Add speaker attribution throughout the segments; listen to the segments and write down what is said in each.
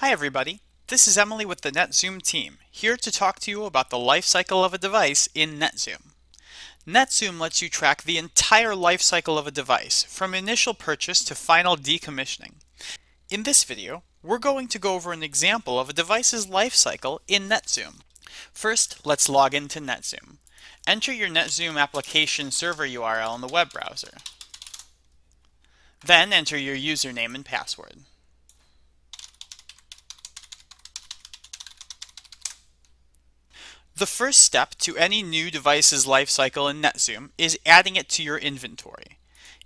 Speaker 1: Hi everybody, this is Emily with the NetZoom team, here to talk to you about the life cycle of a device in NetZoom. NetZoom lets you track the entire life cycle of a device, from initial purchase to final decommissioning. In this video, we're going to go over an example of a device's life cycle in NetZoom. First, let's log into NetZoom. Enter your NetZoom application server URL in the web browser. Then enter your username and password. The first step to any new device's lifecycle in NetZoom is adding it to your inventory.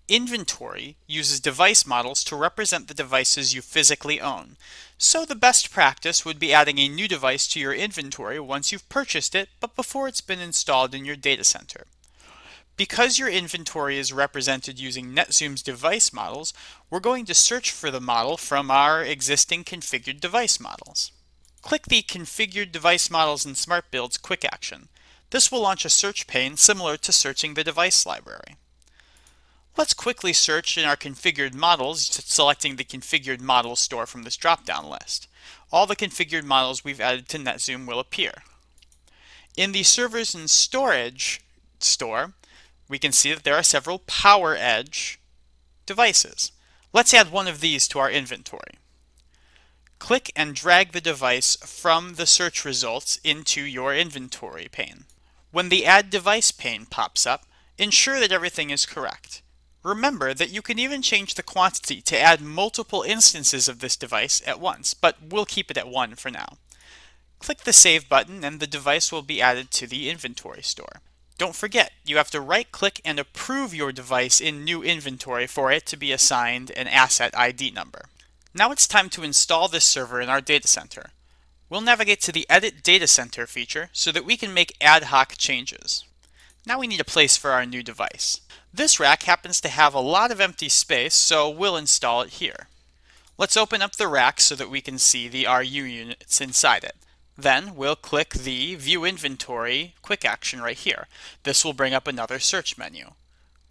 Speaker 1: Inventory uses device models to represent the devices you physically own, so the best practice would be adding a new device to your inventory once you've purchased it, but before it's been installed in your data center. Because your inventory is represented using NetZoom's device models, we're going to search for the model from our existing configured device models. Click the Configured Device Models in Smart Builds quick action. This will launch a search pane similar to searching the device library. Let's quickly search in our configured models, selecting the Configured Models store from this drop-down list. All the configured models we've added to NetZoom will appear. In the Servers and Storage store, we can see that there are several PowerEdge devices. Let's add one of these to our inventory. Click and drag the device from the search results into your inventory pane. When the Add Device pane pops up, ensure that everything is correct. Remember that you can even change the quantity to add multiple instances of this device at once, but we'll keep it at 1 for now. Click the Save button and the device will be added to the inventory store. Don't forget, you have to right-click and approve your device in New Inventory for it to be assigned an asset ID number. Now it's time to install this server in our data center. We'll navigate to the Edit Data Center feature so that we can make ad hoc changes. Now we need a place for our new device. This rack happens to have a lot of empty space, so we'll install it here. Let's open up the rack so that we can see the RU units inside it. Then we'll click the View Inventory quick action right here. This will bring up another search menu.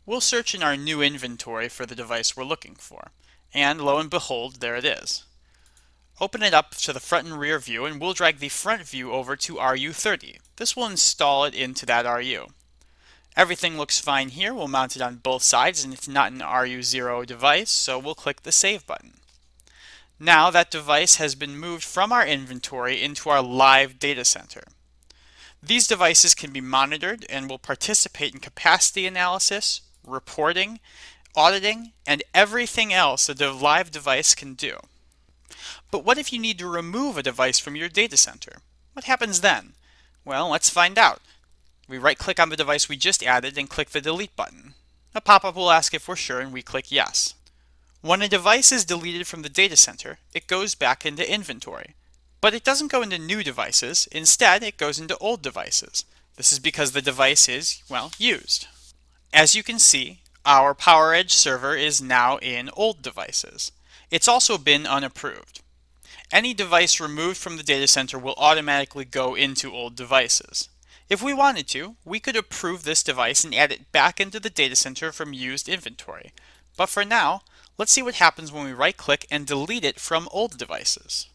Speaker 1: We'll search in our new inventory for the device we're looking for. And lo and behold, there it is. Open it up to the front and rear view and we'll drag the front view over to RU30. This will install it into that RU. Everything looks fine here. We'll mount it on both sides and it's not an RU0 device, so we'll click the Save button. Now that device has been moved from our inventory into our live data center. These devices can be monitored and will participate in capacity analysis, reporting, auditing, and everything else that a live device can do. But what if you need to remove a device from your data center? What happens then? Well, let's find out. We right-click on the device we just added and click the Delete button. A pop-up will ask if we're sure and we click Yes. When a device is deleted from the data center, it goes back into inventory. But it doesn't go into new devices. Instead, it goes into old devices. This is because the device is, well, used. As you can see, our PowerEdge server is now in old devices. It's also been unapproved. Any device removed from the data center will automatically go into old devices. If we wanted to, we could approve this device and add it back into the data center from used inventory. But for now, let's see what happens when we right-click and delete it from old devices.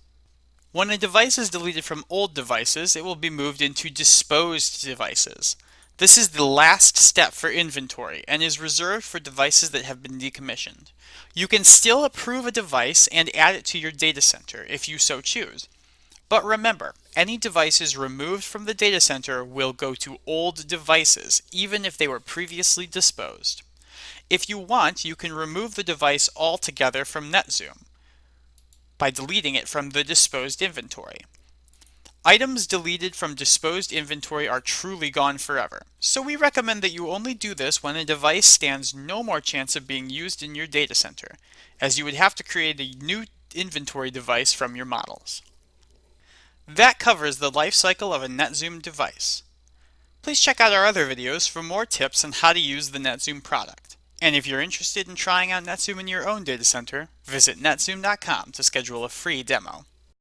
Speaker 1: When a device is deleted from old devices, it will be moved into disposed devices. This is the last step for inventory and is reserved for devices that have been decommissioned. You can still approve a device and add it to your data center if you so choose. But remember, any devices removed from the data center will go to old devices, even if they were previously disposed. If you want, you can remove the device altogether from NetZoom by deleting it from the disposed inventory. Items deleted from disposed inventory are truly gone forever, so we recommend that you only do this when a device stands no more chance of being used in your data center, as you would have to create a new inventory device from your models. That covers the life cycle of a NetZoom device. Please check out our other videos for more tips on how to use the NetZoom product. And if you're interested in trying out NetZoom in your own data center, visit netzoom.com to schedule a free demo.